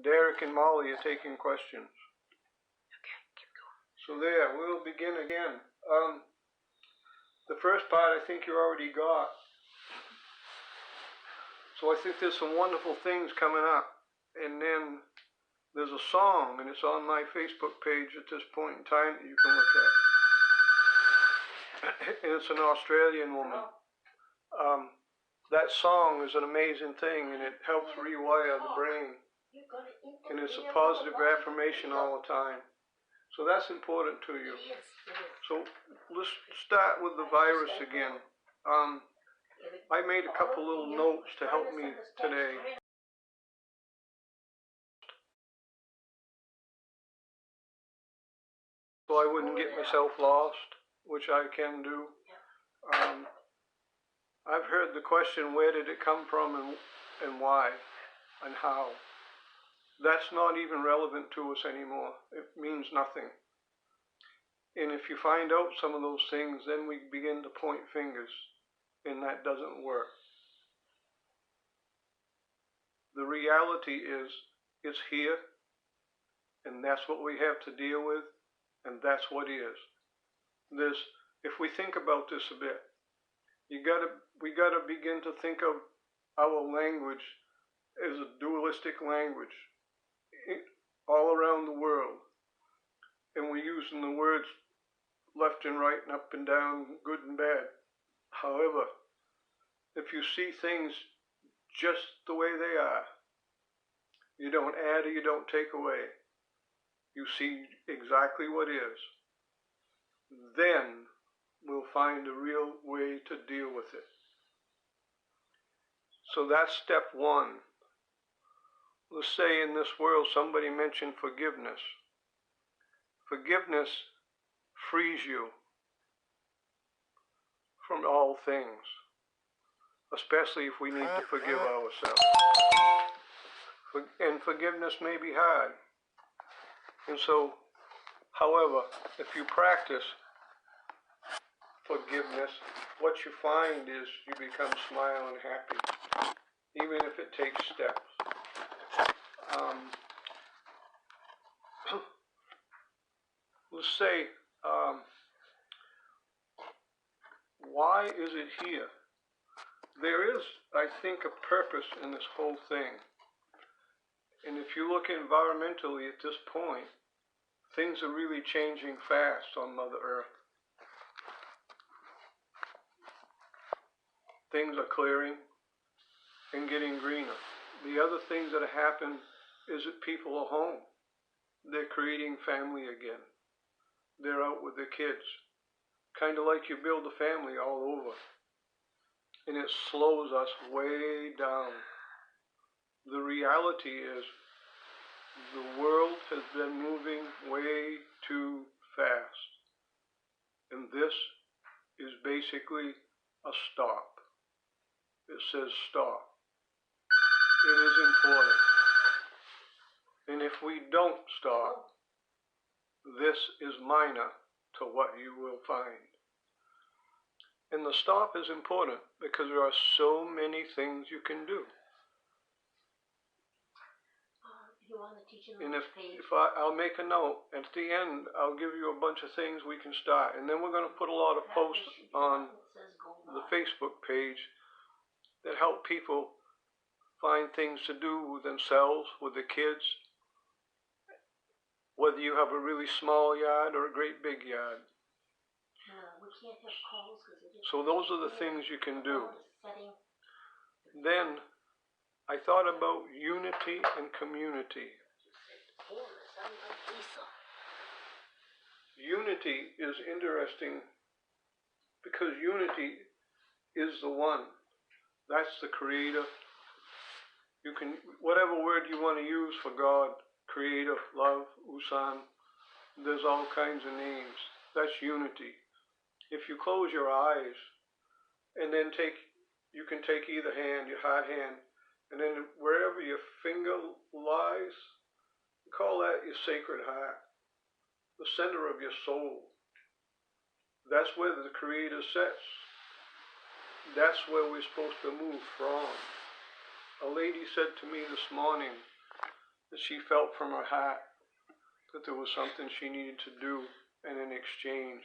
Derek and Molly are taking questions. Okay, keep going. So there, we'll begin again. The first part I think you already got. So I think there's some wonderful things coming up. And then there's a song, and it's on my Facebook page at this point in time that you can look at. And it's an Australian woman. That song is an amazing thing, and it helps rewire the brain. And it's a positive affirmation all the time. So that's important to you. So let's start with the virus again. I made a couple little notes to help me today. So I wouldn't get myself lost, which I can do. I've heard the question, where did it come from and why and how? That's not even relevant to us anymore. It means nothing. And if you find out some of those things, then we begin to point fingers, and that doesn't work. The reality is, it's here, and that's what we have to deal with, and that's what is. If we think about this a bit, we gotta begin to think of our language as a dualistic language all around the world, and we're using the words left and right and up and down, good and bad. However, if you see things just the way they are, you don't add or you don't take away, you see exactly what is, then we'll find a real way to deal with it. So that's step one. Let's say in this world somebody mentioned forgiveness. Forgiveness frees you from all things, especially if we need to forgive ourselves. And forgiveness may be hard. And so, however, if you practice forgiveness, what you find is you become smiling and happy, even if it takes steps. Let's say, why is it here? There is, I think, a purpose in this whole thing. And if you look environmentally at this point, things are really changing fast on Mother Earth. Things are clearing and getting greener. The other things that have happened is that people are home. They're creating family again. They're out with their kids. Kind of like you build a family all over. And it slows us way down. The reality is the world has been moving way too fast. And this is basically a stop. It says stop. It is important. And if we don't stop, this is minor to what you will find. And the stop is important because there are so many things you can do. And if I'll make a note, at the end I'll give you a bunch of things we can start. And then we're going to put a lot of posts on the Facebook page that help people find things to do with themselves, with their kids, whether you have a really small yard or a great big yard. So those are the things you can do. Then I thought about unity and community. Unity is interesting because unity is the one. That's the creator. You can, whatever word you want to use for God, creator, love, Usan, there's all kinds of names. That's unity. If you close your eyes and then you can take either hand, your hot hand, and then wherever your finger lies, call that your sacred heart, the center of your soul. That's where the Creator sits. That's where we're supposed to move from. A lady said to me this morning that she felt from her heart that there was something she needed to do and in exchange,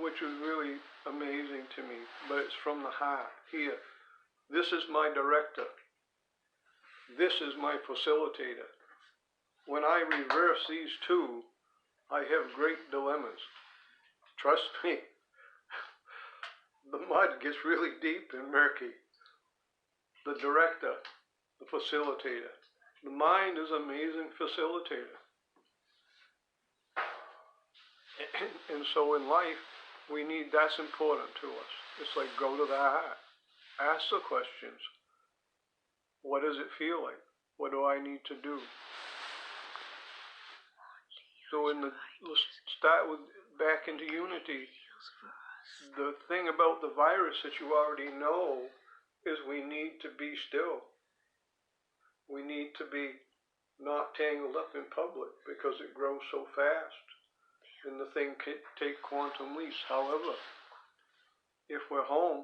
which was really amazing to me. But it's from the heart. Here, this is my director. This is my facilitator. When I reverse these two, I have great dilemmas. Trust me, the mud gets really deep and murky. The director, the facilitator. The mind is an amazing facilitator. And so in life, that's important to us. It's like go to the heart. Ask the questions. What does it feel like? What do I need to do? So let's start with back into unity. The thing about the virus that you already know is we need to be still. We need to be not tangled up in public because it grows so fast and the thing can take quantum leaps. However, if we're home,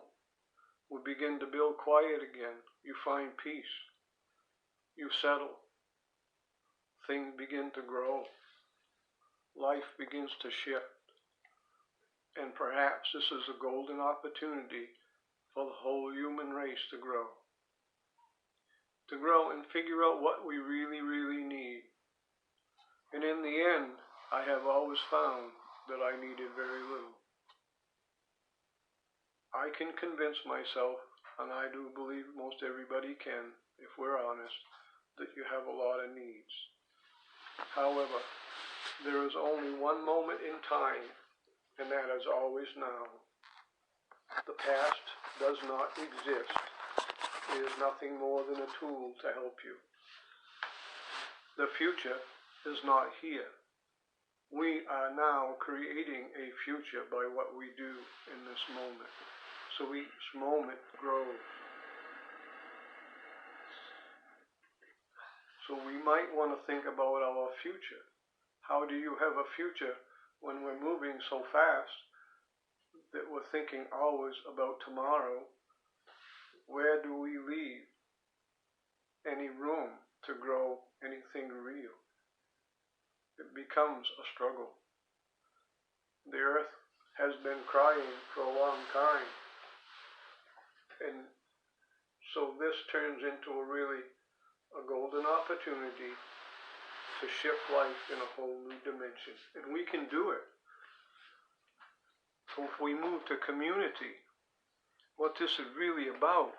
we begin to build quiet again. You find peace. You settle. Things begin to grow. Life begins to shift. And perhaps this is a golden opportunity for the whole human race to grow. To grow and figure out what we really, really need. And in the end, I have always found that I needed very little. I can convince myself, and I do believe most everybody can, if we're honest, that you have a lot of needs. However, there is only one moment in time, and that is always now. The past does not exist. It is nothing more than a tool to help you. The future is not here. We are now creating a future by what we do in this moment. So each moment grows. So we might want to think about our future. How do you have a future when we're moving so fast that we're thinking always about tomorrow? Where do we leave any room to grow anything real? It becomes a struggle. The earth has been crying for a long time. And so this turns into a golden opportunity to shift life in a whole new dimension. And we can do it. So if we move to community, what this is really about,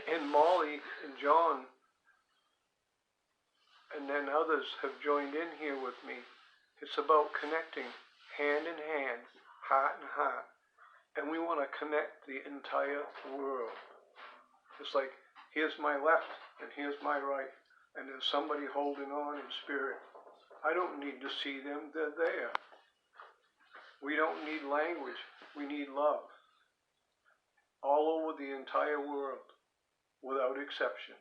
and Molly and John and then others have joined in here with me, it's about connecting hand in hand, heart in heart, and we want to connect the entire world. It's like, here's my left and here's my right, and there's somebody holding on in spirit. I don't need to see them, they're there. We don't need language, we need love. All over the entire world, without exception.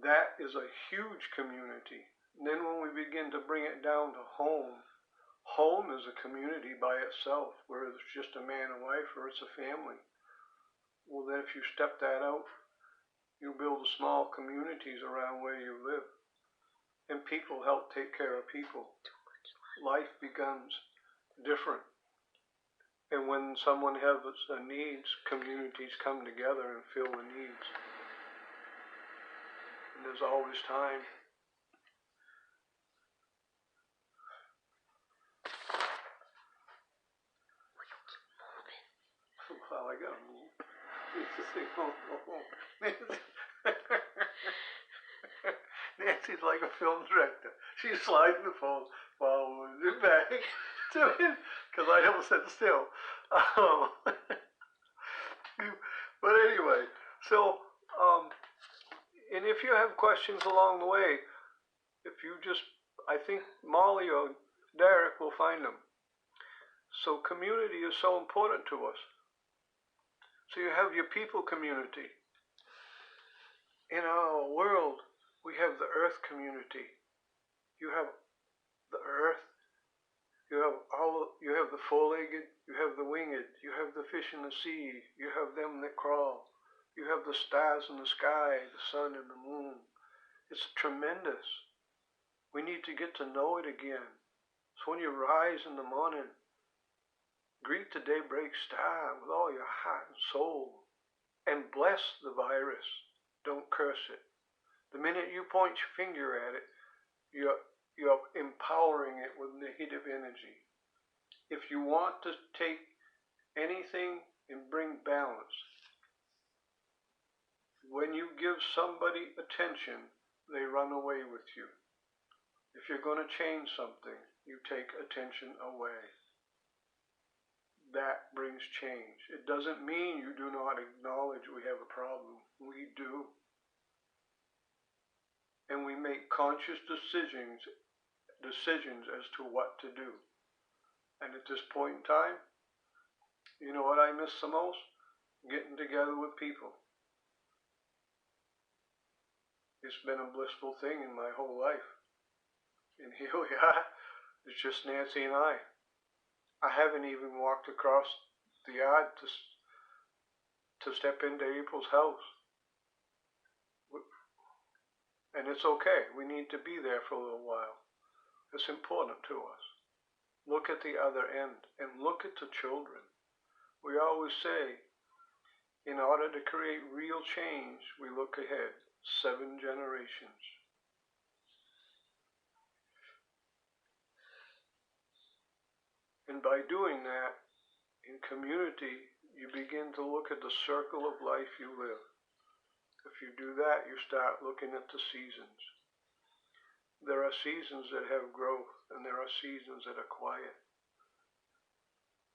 That is a huge community. And then when we begin to bring it down to home, home is a community by itself, whether it's just a man and wife or it's a family. Well, then if you step that out, you build small communities around where you live. And people help take care of people. Life becomes different. And when someone has needs, communities come together and fill the needs. And there's always time. Well, I gotta move. Nancy's like a film director. She's sliding the phone forward and back to it because I don't sit still. But anyway, so and if you have questions along the way, I think Molly or Derek will find them. So community is so important to us. So you have your people community. In our world, we have the earth community. You have the earth. You have the four-legged. You have the winged. You have the fish in the sea. You have them that crawl. You have the stars in the sky, the sun and the moon. It's tremendous. We need to get to know it again. So when you rise in the morning, greet the daybreak star with all your heart and soul and bless the virus. Don't curse it. The minute you point your finger at it, you're empowering it with negative energy. If you want to take anything and bring balance, when you give somebody attention, they run away with you. If you're going to change something, you take attention away. That brings change. It doesn't mean you do not acknowledge we have a problem. We do. And we make conscious decisions as to what to do. And at this point in time, you know what I miss the most? Getting together with people. It's been a blissful thing in my whole life. And here we are. It's just Nancy and I. I haven't even walked across the yard to step into April's house. And it's okay. We need to be there for a little while. It's important to us. Look at the other end and look at the children. We always say, in order to create real change, we look ahead 7 generations. And by doing that, in community, you begin to look at the circle of life you live. If you do that, you start looking at the seasons. There are seasons that have growth, and there are seasons that are quiet.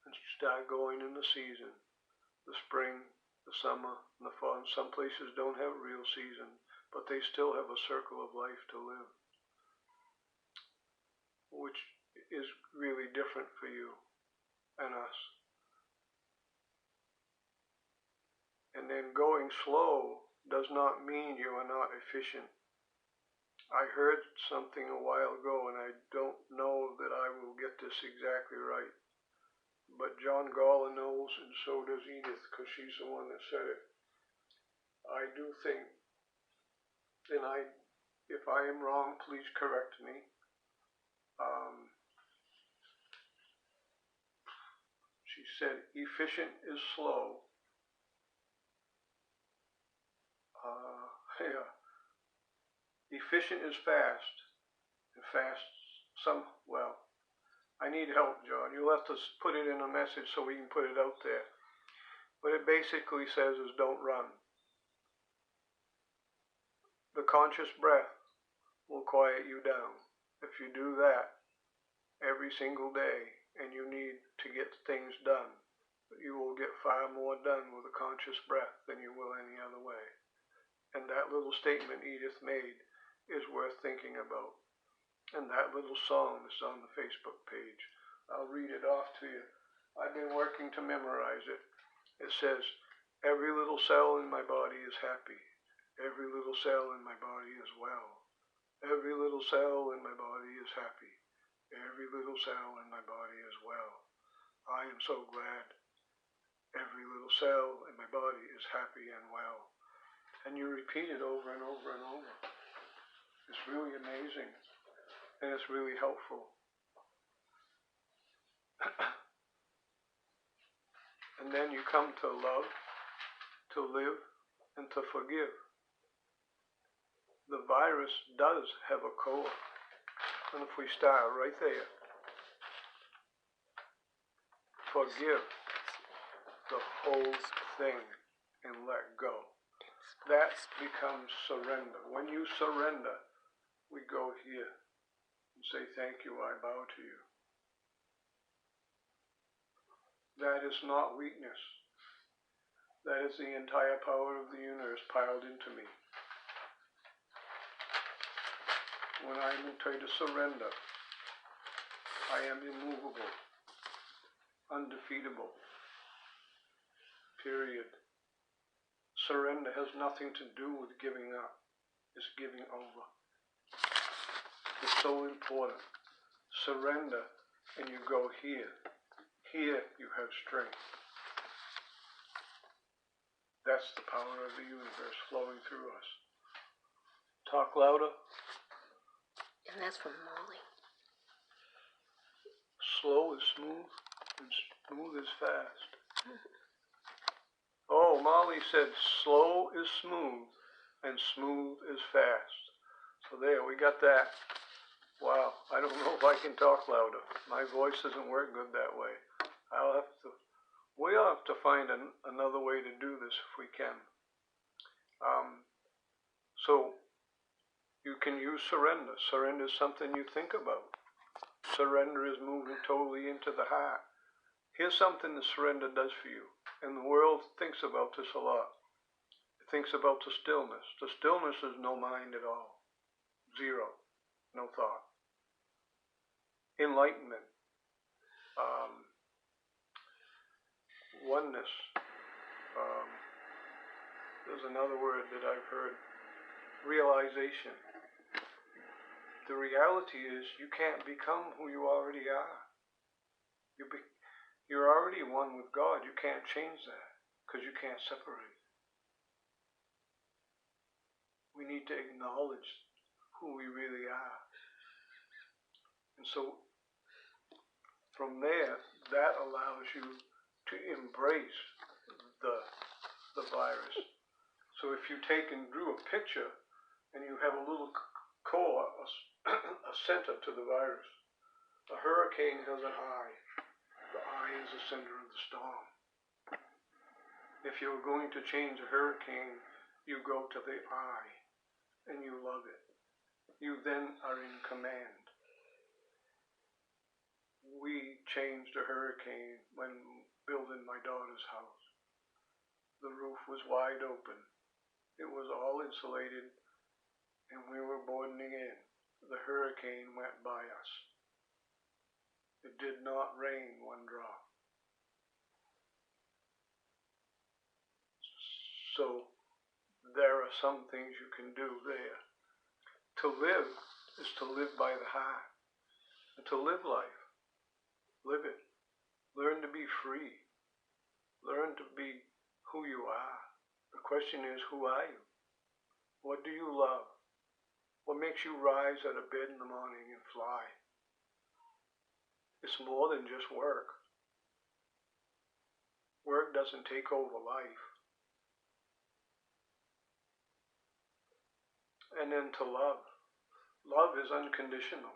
And you start going in the season, the spring, the summer, and the fall. And some places don't have real season, but they still have a circle of life to live, which is really different for you and us. And then going slow does not mean you are not efficient. I heard something a while ago, and I don't know that I will get this exactly right. But John Galla knows, and so does Edith, because she's the one that said it. I do think, and if I am wrong, please correct me. She said, efficient is slow. Efficient is fast, and I need help, John. You'll have to put it in a message so we can put it out there. What it basically says is don't run. The conscious breath will quiet you down. If you do that every single day and you need to get things done, you will get far more done with a conscious breath than you will any other way. And that little statement Edith made is worth thinking about. And that little song is on the Facebook page. I'll read it off to you. I've been working to memorize it. It says, every little cell in my body is happy. Every little cell in my body is well. Every little cell in my body is happy. Every little cell in my body is well. I am so glad. Every little cell in my body is happy and well. And you repeat it over and over and over. It's really amazing. And it's really helpful. And then you come to love, to live, and to forgive. The virus does have a core. And if we start right there, forgive the whole thing and let go. That becomes surrender. When you surrender, we go here and say, thank you, I bow to you. That is not weakness. That is the entire power of the universe piled into me. When I am trying to surrender, I am immovable, undefeatable, period. Surrender has nothing to do with giving up. It's giving over. It's so important. Surrender and you go here. Here you have strength. That's the power of the universe flowing through us. Talk louder. And that's from Molly. Slow is smooth, and smooth is fast. Oh, Molly said slow is smooth, and smooth is fast. So there, we got that. Wow, I don't know if I can talk louder. My voice doesn't work good that way. We'll have to find another way to do this if we can. So you can use surrender. Surrender is something you think about. Surrender is moving totally into the heart. Here's something that surrender does for you. And the world thinks about this a lot. It thinks about the stillness. The stillness is no mind at all. Zero. No thought. Enlightenment. Oneness. There's another word that I've heard. Realization. The reality is you can't become who you already are. You're already one with God. You can't change that because you can't separate. We need to acknowledge who we really are. And so from there, that allows you to embrace the virus. So if you take and drew a picture and you have a little core, a center to the virus, a hurricane has an eye. The eye is the center of the storm. If you're going to change a hurricane, you go to the eye and you love it. You then are in command. We changed a hurricane when building my daughter's house. The roof was wide open. It was all insulated, and we were boarding in. The hurricane went by us. It did not rain one drop. So there are some things you can do there. To live is to live by the heart. And to live life. Live it. Learn to be free. Learn to be who you are. The question is, who are you? What do you love? What makes you rise out of bed in the morning and fly? It's more than just work. Work doesn't take over life. And then to love. Love is unconditional.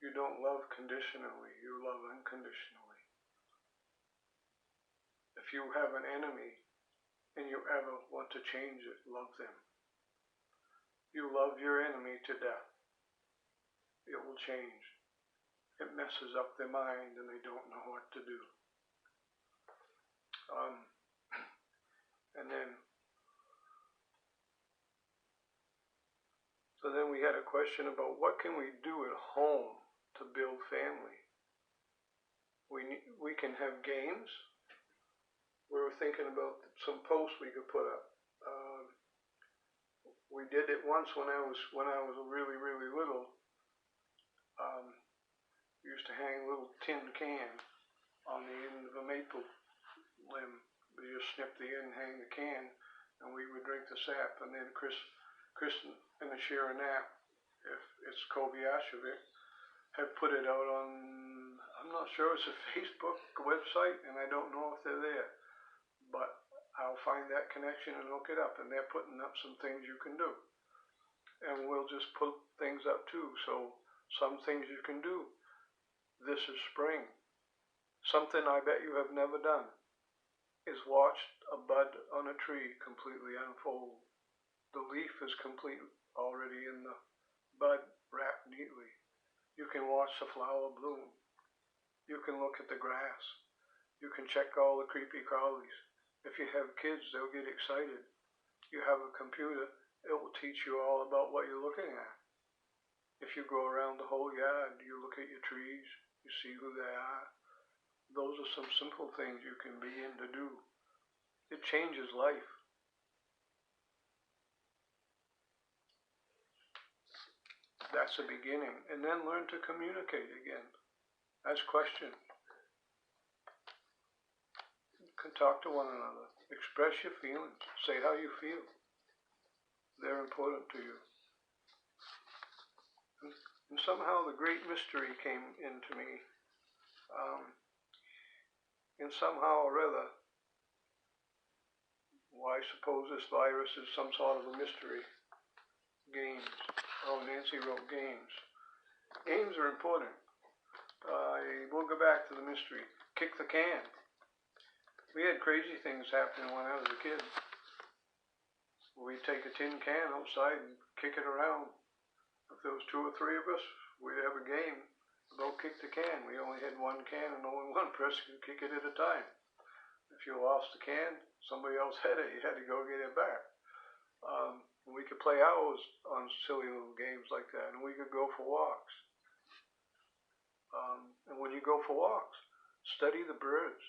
You don't love conditionally, you love unconditionally. If you have an enemy and you ever want to change it, love them. You love your enemy to death. It will change. It messes up their mind and they don't know what to do. So then we had a question about what can we do at home to build family. We can have games. We were thinking about some posts we could put up. We did it once when I was really, really little. We used to hang a little tin can on the end of a maple limb. We just snip the end, hang the can, and we would drink the sap. And then Chris and the Sharonap, if it's Kobayashi, had put it out on, I'm not sure it's a Facebook website, and I don't know if they're there, but I'll find that connection and look it up, and they're putting up some things you can do. And we'll just put things up too. So some things you can do. This is spring. Something I bet you have never done is watched a bud on a tree completely unfold. The leaf is complete already in the bud, wrapped neatly. You can watch the flower bloom. You can look at the grass. You can check all the creepy crawlies. If you have kids, they'll get excited. You have a computer, it will teach you all about what you're looking at. If you go around the whole yard, you look at your trees, you see who they are. Those are some simple things you can begin to do. It changes life. That's the beginning. And then learn to communicate again. Ask questions. and talk to one another. Express your feelings. Say how you feel. They're important to you. And somehow the great mystery came into me. And somehow or other, well, I suppose this virus is some sort of a mystery. Games. Oh, Nancy wrote games. Games are important. We'll go back to the mystery. Kick the can. We had crazy things happening when I was a kid. We'd take a tin can outside and kick it around. If there was 2 or 3 of us, we'd have a game about kick the can. We only had one can and only one person could kick it at a time. If you lost the can, somebody else had it. You had to go get it back. We could play hours on silly little games like that, and we could go for walks. And when you go for walks, study the birds,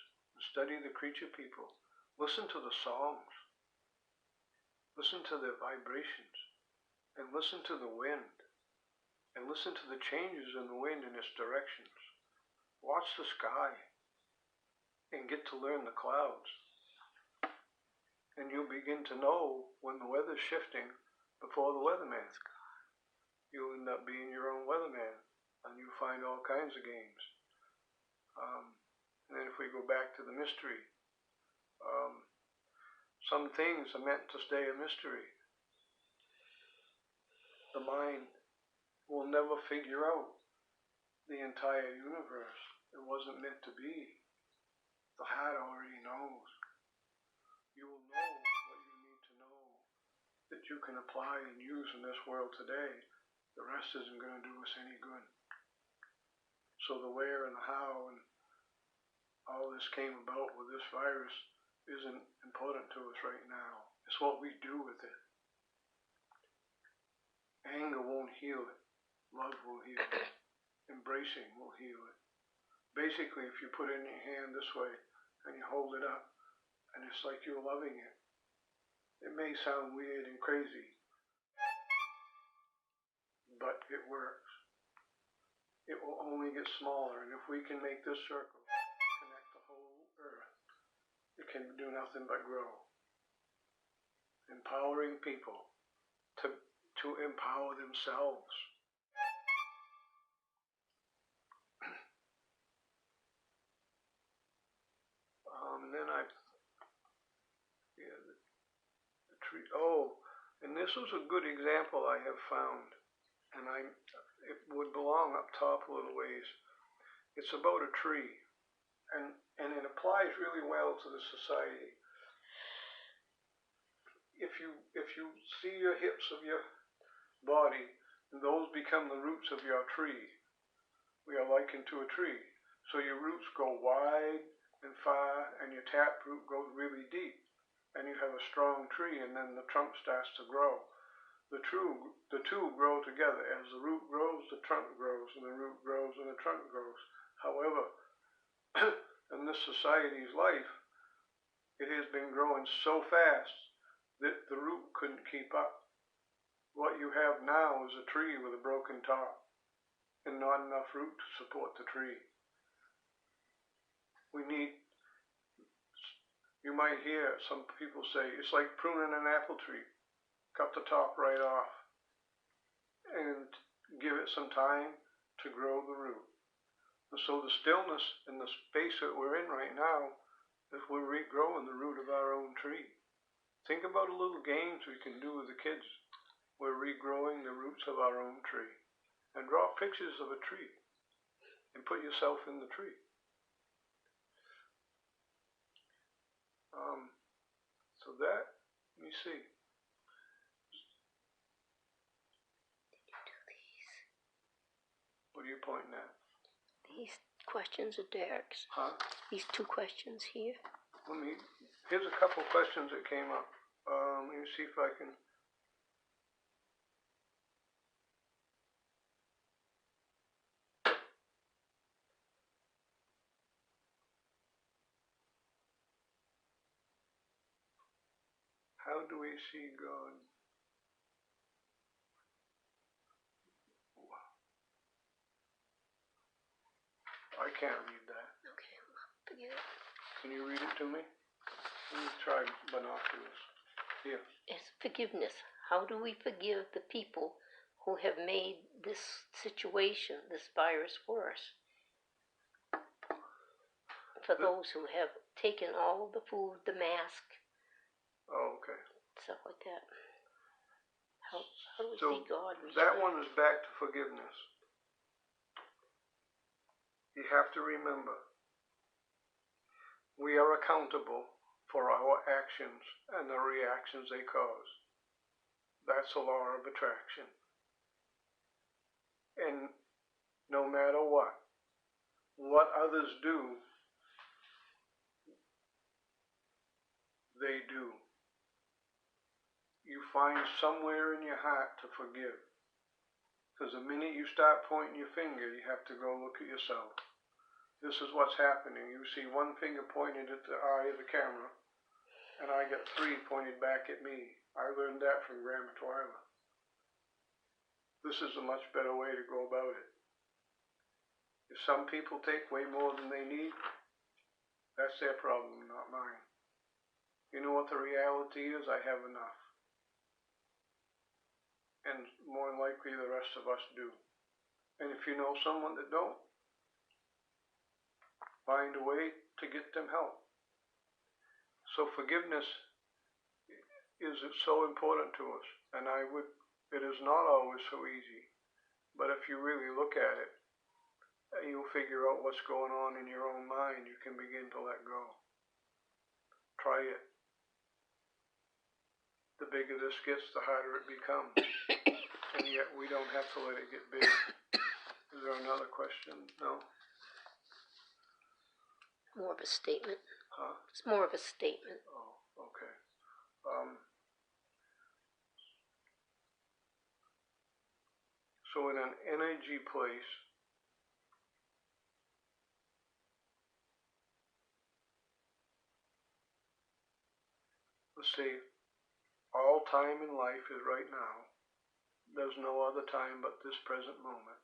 study the creature people, listen to the songs, listen to their vibrations, and listen to the wind, and listen to the changes in the wind and its directions. Watch the sky, and get to learn the clouds. And you'll begin to know when the weather's shifting before the weatherman. You'll end up being your own weatherman, and you'll find all kinds of games. And then if we go back to the mystery, some things are meant to stay a mystery. The mind will never figure out the entire universe. It wasn't meant to be. The heart already knows. You will know what you need to know that you can apply and use in this world today. The rest isn't going to do us any good. So the where and the how and all this came about with this virus isn't important to us right now. It's what we do with it. Anger won't heal it. Love will heal it. Embracing will heal it. Basically, if you put it in your hand this way and you hold it up, and it's like you're loving it. It may sound weird and crazy, but it works. It will only get smaller, and if we can make this circle connect the whole earth, it can do nothing but grow. Empowering people to empower themselves. And then the tree. Oh, and this was a good example I have found, and it would belong up top a little ways. It's about a tree, and it applies really well to the society. If you see your hips of your body, and those become the roots of your tree, we are likened to a tree. So your roots go wide and far, and your taproot goes really deep, and you have a strong tree, and then the trunk starts to grow. The two grow together. As the root grows, the trunk grows, and the root grows, and the trunk grows. However, in this society's life, it has been growing so fast that the root couldn't keep up. What you have now is a tree with a broken top and not enough root to support the tree. You might hear some people say, it's like pruning an apple tree. Cut the top right off and give it some time to grow the root. And so the stillness and the space that we're in right now is we're regrowing the root of our own tree. Think about the little games we can do with the kids. We're regrowing the roots of our own tree. And draw pictures of a tree and put yourself in the tree. So that, let me see. What are you pointing at? These questions are Derek's. Huh? These 2 questions here. Here's a couple questions that came up. Let me see if I can. How do we see God? I can't read that. Okay, forget it. Can you read it to me? Let me try binoculars. Here. It's forgiveness. How do we forgive the people who have made this situation, this virus, worse? For those who have taken all of the food, the mask, Oh, okay. stuff like that. How do we So see God? that one is back to forgiveness. You have to remember, we are accountable for our actions and the reactions they cause. That's the law of attraction. And no matter what others do, they do. You find somewhere in your heart to forgive. Because the minute you start pointing your finger, you have to go look at yourself. This is what's happening. You see one finger pointed at the eye of the camera, and I got 3 pointed back at me. I learned that from Grandma Twyla. This is a much better way to go about it. If some people take way more than they need, that's their problem, not mine. You know what the reality is? I have enough. And more than likely the rest of us do. And if you know someone that don't, find a way to get them help. So forgiveness is so important to us. And it is not always so easy. But if you really look at it, and you'll figure out what's going on in your own mind, you can begin to let go. Try it. The bigger this gets, the harder it becomes. And yet we don't have to let it get big. Is there another question? No? More of a statement. Huh? It's more of a statement. Oh, okay. So in an energy place, let's see, all time in life is right now. There's no other time but this present moment.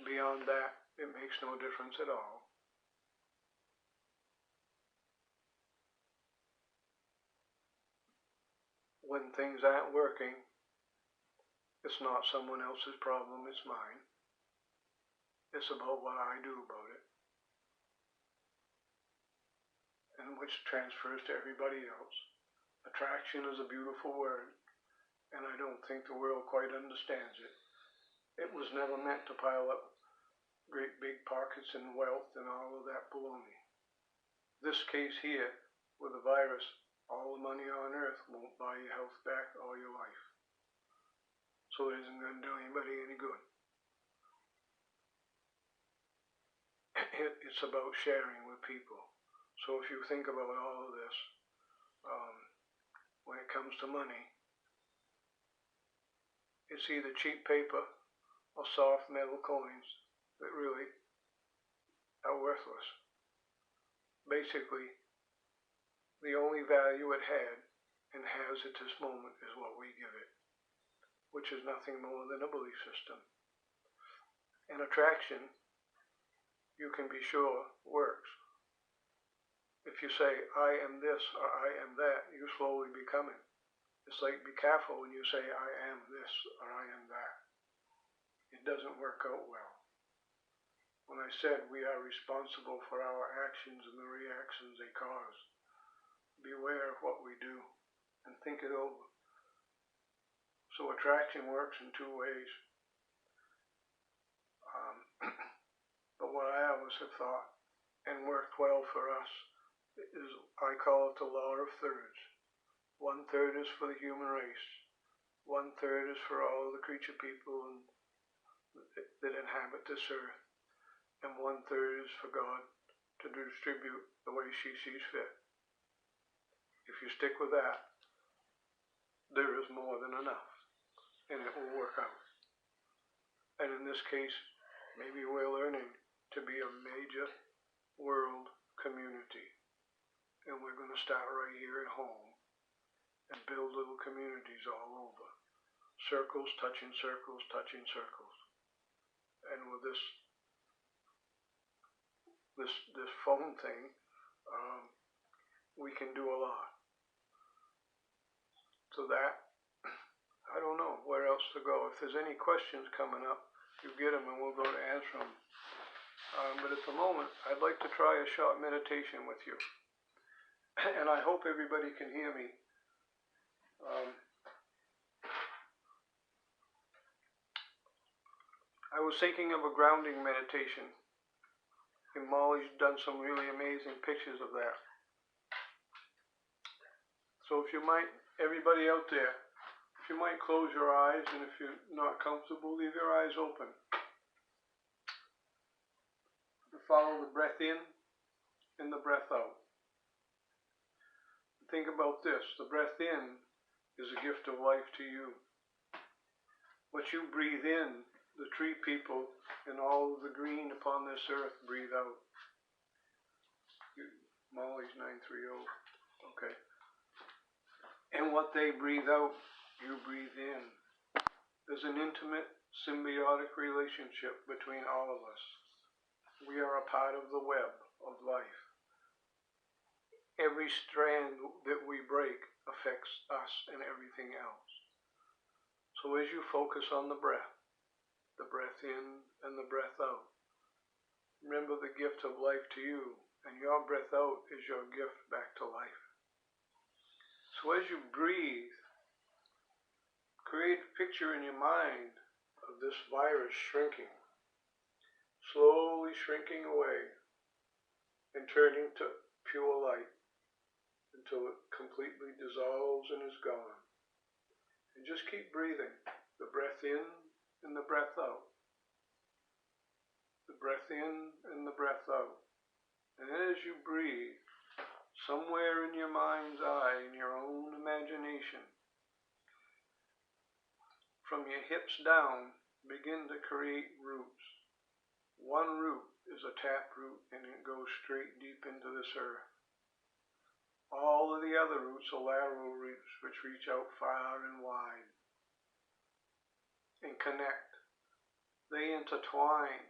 Beyond that, it makes no difference at all. When things aren't working, it's not someone else's problem, it's mine. It's about what I do about it. And which transfers to everybody else. Attraction is a beautiful word, and I don't think the world quite understands it. It was never meant to pile up great big pockets and wealth and all of that baloney. This case here, with the virus, all the money on earth won't buy your health back all your life. So it isn't going to do anybody any good. It's about sharing with people. So if you think about all of this, when it comes to money, it's either cheap paper or soft metal coins that really are worthless. Basically, the only value it had and has at this moment is what we give it, which is nothing more than a belief system. And attraction, you can be sure, works. If you say, I am this or I am that, you slowly become it. It's like, be careful when you say, I am this or I am that. It doesn't work out well. When I said we are responsible for our actions and the reactions they cause, beware of what we do and think it over. So attraction works in 2 ways. But what I always have thought, and worked well for us, is I call it the law of thirds. 1/3 is for the human race. 1/3 is for all the creature people that inhabit this earth. And 1/3 is for God to distribute the way she sees fit. If you stick with that, there is more than enough, and it will work out. And in this case, maybe we're learning to be a major world community. And we're going to start right here at home and build little communities all over. Circles touching circles touching circles. And with this this phone thing, we can do a lot. So that, I don't know where else to go. If there's any questions coming up, you get them and we'll go to answer them. But at the moment, I'd like to try a short meditation with you. And I hope everybody can hear me. I was thinking of a grounding meditation, and Molly's done some really amazing pictures of that. So if you might, everybody out there, if you might close your eyes, and if you're not comfortable, leave your eyes open. Follow the breath in and the breath out. Think about this. The breath in is a gift of life to you. What you breathe in, the tree people and all of the green upon this earth breathe out. Molly's 930. Okay. And what they breathe out, you breathe in. There's an intimate, symbiotic relationship between all of us. We are a part of the web of life. Every strand that we break affects us and everything else. So as you focus on the breath in and the breath out, remember the gift of life to you, and your breath out is your gift back to life. So as you breathe, create a picture in your mind of this virus shrinking, slowly shrinking away and turning to pure light until it completely dissolves and is gone. And just keep breathing, the breath in and the breath out. The breath in and the breath out. And as you breathe, somewhere in your mind's eye, in your own imagination, from your hips down, begin to create roots. One root is a tap root, and it goes straight deep into this earth. All of the other roots are lateral roots, which reach out far and wide and connect. They intertwine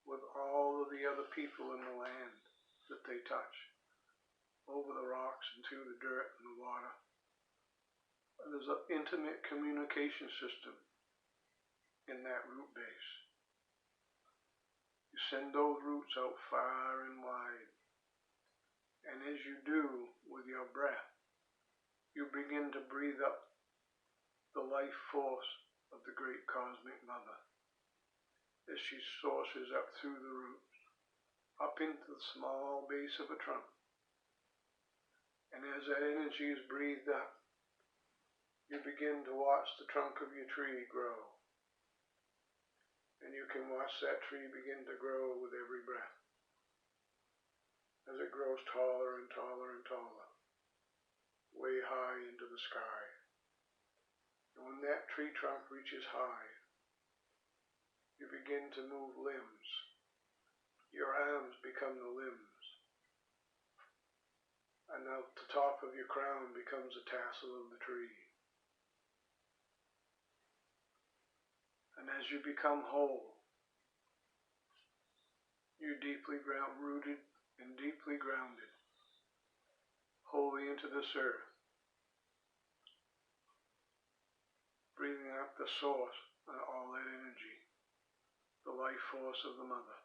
with all of the other people in the land that they touch, over the rocks and through the dirt and the water. And there's an intimate communication system in that root base. You send those roots out far and wide. And as you do with your breath, you begin to breathe up the life force of the great cosmic mother as she sources up through the roots, up into the small base of a trunk. And as that energy is breathed up, you begin to watch the trunk of your tree grow. And you can watch that tree begin to grow with every breath, as it grows taller and taller and taller, way high into the sky. And when that tree trunk reaches high, you begin to move limbs. Your arms become the limbs. And now the top of your crown becomes a tassel of the tree. And as you become whole, you're deeply rooted and deeply grounded, wholly into this earth, breathing out the source of all that energy, the life force of the mother.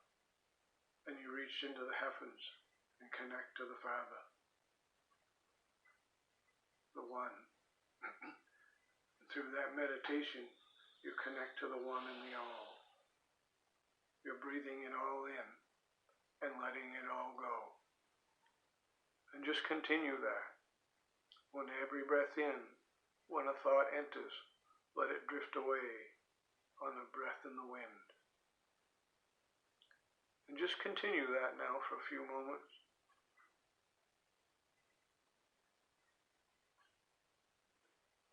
And you reach into the heavens and connect to the Father, the One. And through that meditation, you connect to the One and the All. You're breathing it all in and letting it all go. And just continue that. When every breath in, when a thought enters, let it drift away on a breath in the wind. And just continue that now for a few moments.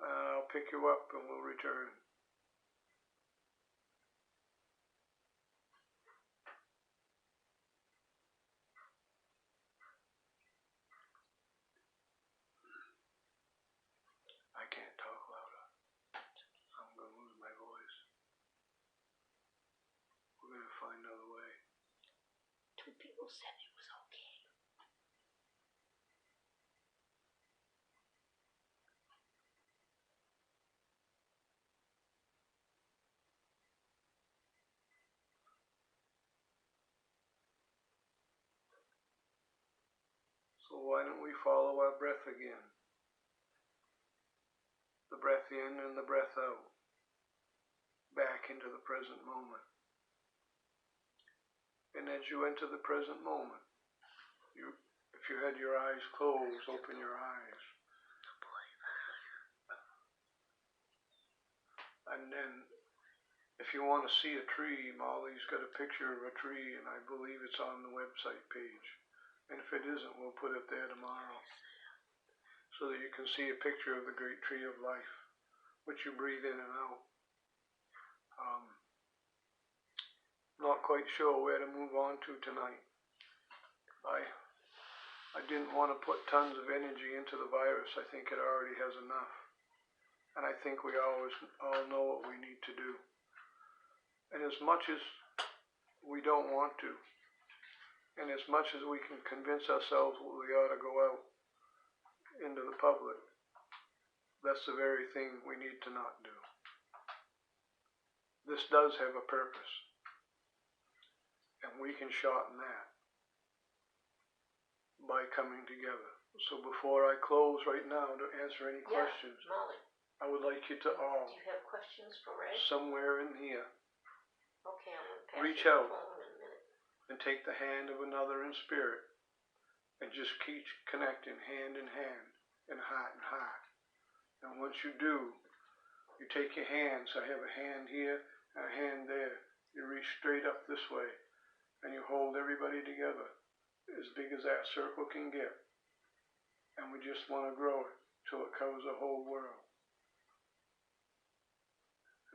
I'll pick you up and we'll return. I can't talk louder. I'm going to lose my voice. We're going to find another way. People said it was okay. So why don't we follow our breath again? The breath in and the breath out. Back into the present moment. And as you enter the present moment, if you had your eyes closed, open your eyes. And then, if you want to see a tree, Molly's got a picture of a tree, and I believe it's on the website page. And if it isn't, we'll put it there tomorrow, so that you can see a picture of the great tree of life, which you breathe in and out. Not quite sure where to move on to tonight. I didn't want to put tons of energy into the virus. I think it already has enough. And I think we all know what we need to do. And as much as we don't want to, and as much as we can convince ourselves we ought to go out into the public, that's the very thing we need to not do. This does have a purpose, and we can shorten that by coming together. So before I close right now to answer any questions, Molly, I would like you to all, do you have questions for Ray? somewhere in here, Okay, I'm going to pass reach you out the phone in a minute. and take the hand of another in spirit and just keep connecting hand in hand and heart in heart. And once you do, you take your hands. I have a hand here and a hand there. You reach straight up this way and you hold everybody together as big as that circle can get. And we just want to grow it till it covers the whole world.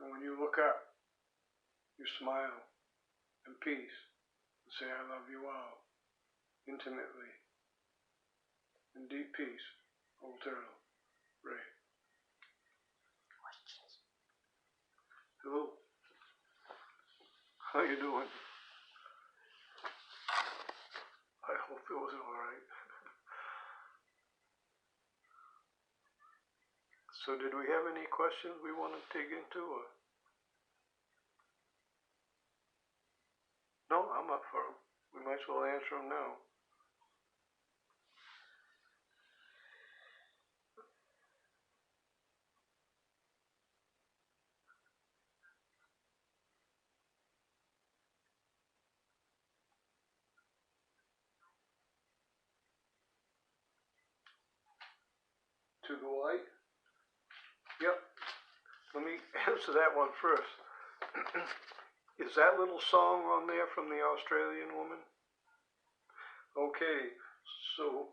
And when you look up, you smile in peace and say, I love you all, intimately, in deep peace, Old Turtle, Ray. Questions? Hello. How you doing? I hope it was all right. So did we have any questions we want to dig into? Or? No, I'm up for them. We might as well answer them now. To the light? Yep. Let me answer that one first. Is that little song on there from the Australian woman? Okay, so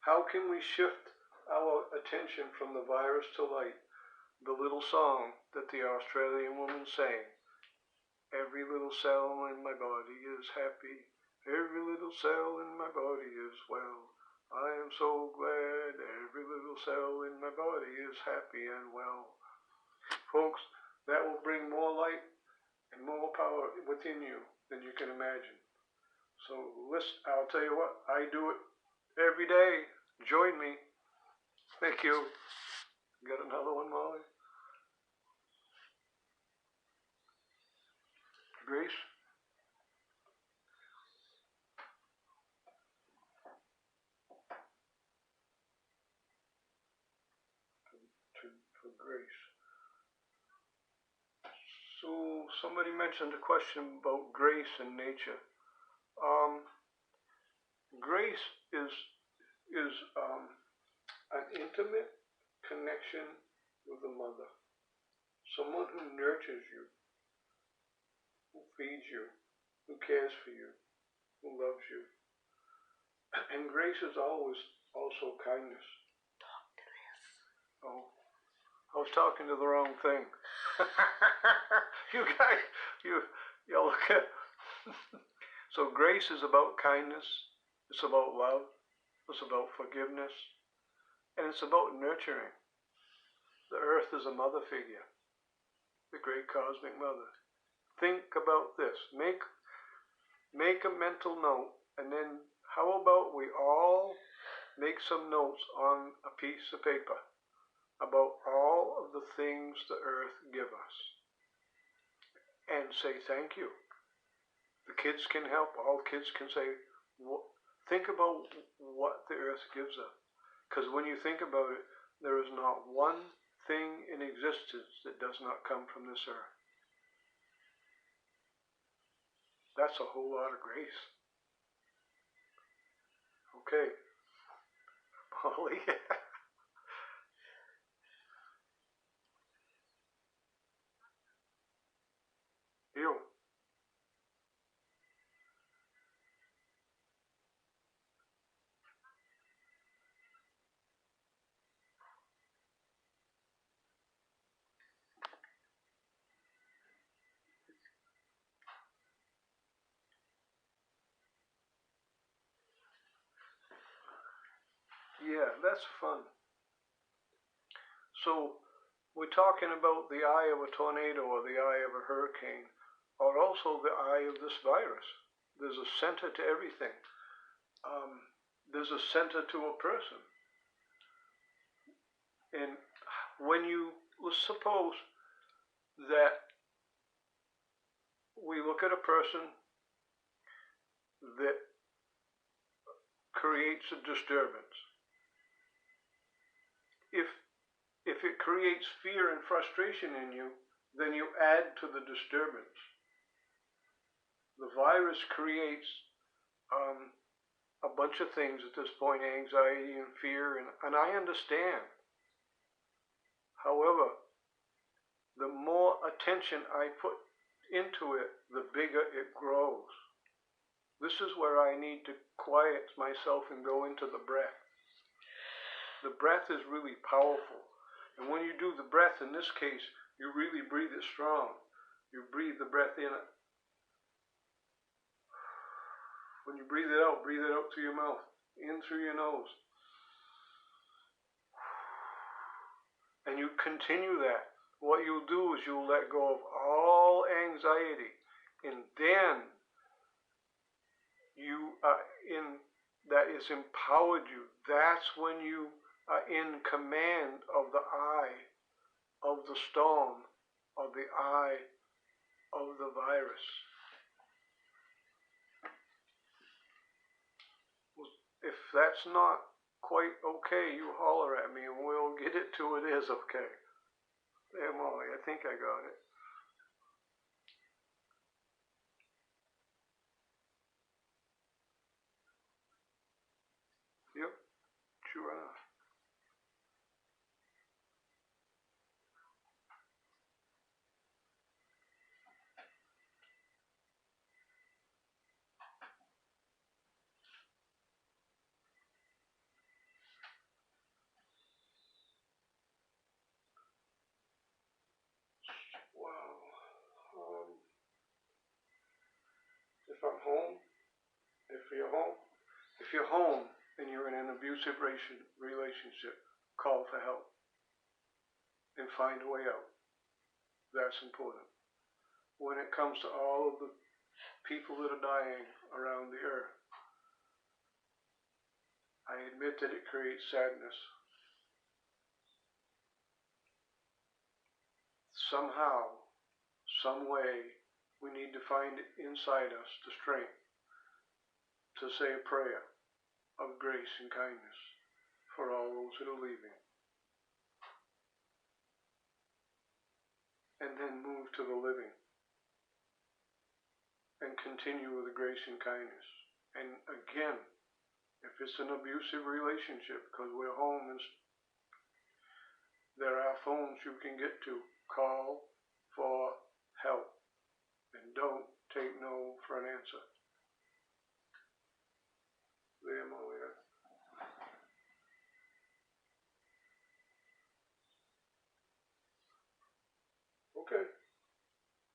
how can we shift our attention from the virus to light? The little song that the Australian woman sang. Every little cell in my body is happy. Every little cell in my body is well. I am so glad every little cell in my body is happy and well. Folks, that will bring more light and more power within you than you can imagine. So listen, I'll tell you what, I do it every day. Join me. Thank you. Got another one, Molly? Grace? For Grace. So somebody mentioned a question about grace and nature. Grace is an intimate connection with a mother. Someone who nurtures you, who feeds you, who cares for you, who loves you. And grace is always also kindness. Talk to this. Oh, I was talking to the wrong thing. You guys, y'all look at. So grace is about kindness. It's about love. It's about forgiveness. And it's about nurturing. The earth is a mother figure. The great cosmic mother. Think about this. Make a mental note And then how about we all make some notes on a piece of paper about all of the things the earth give us and say thank you. The kids can help. All kids can say, think about what the earth gives us. Because when you think about it, there is not one thing in existence that does not come from this earth. That's a whole lot of grace. Okay. Polly. You. Yeah, that's fun. So we're talking about the eye of a tornado or the eye of a hurricane or also the eye of this virus. There's a center to everything. Um, there's a center to a person. And when you, let's suppose that we look at a person that creates a disturbance. If it creates fear and frustration in you, then you add to the disturbance. The virus creates a bunch of things at this point, anxiety and fear, and I understand. However, the more attention I put into it, the bigger it grows. This is where I need to quiet myself and go into the breath. The breath is really powerful. And when you do the breath, in this case, you really breathe it strong. You breathe the breath in. When you breathe it out through your mouth, in through your nose. And you continue that. What you'll do is you'll let go of all anxiety. And then you that has empowered you. That's when you are in command of the eye of the storm, of the eye of the virus. If that's not quite okay, you holler at me and we'll get it to it is okay. There, Molly, I think I got it. Yep, sure enough. Wow. If I'm home, if you're home, if you're home and you're in an abusive relationship, call for help and find a way out. That's important. When it comes to all of the people that are dying around the earth, I admit that it creates sadness. Somehow, some way, we need to find inside us the strength to say a prayer of grace and kindness for all those that are leaving. And then move to the living and continue with the grace and kindness. And again, if it's an abusive relationship, because we're home and there are phones you can get to, call for help and don't take no for an answer. There, Malia. Okay.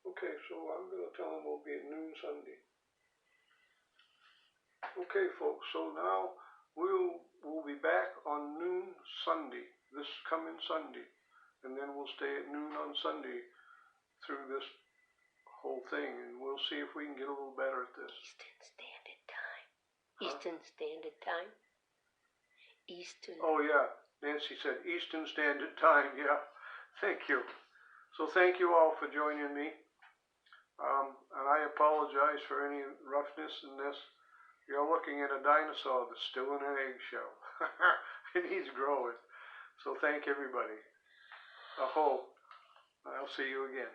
Okay, so I'm going to tell them we'll be at noon Sunday. Okay, folks, so now we'll be back on noon Sunday, this coming Sunday. And then we'll stay at noon on Sunday through this whole thing, and we'll see if we can get a little better at this. Eastern Standard Time. Eastern Standard Time. Eastern. Oh, yeah. Nancy said Eastern Standard Time. Yeah. Thank you. So thank you all for joining me. And I apologize for any roughness in this. You're looking at a dinosaur that's still in an eggshell. And he's growing. So thank everybody. Aho. I'll see you again.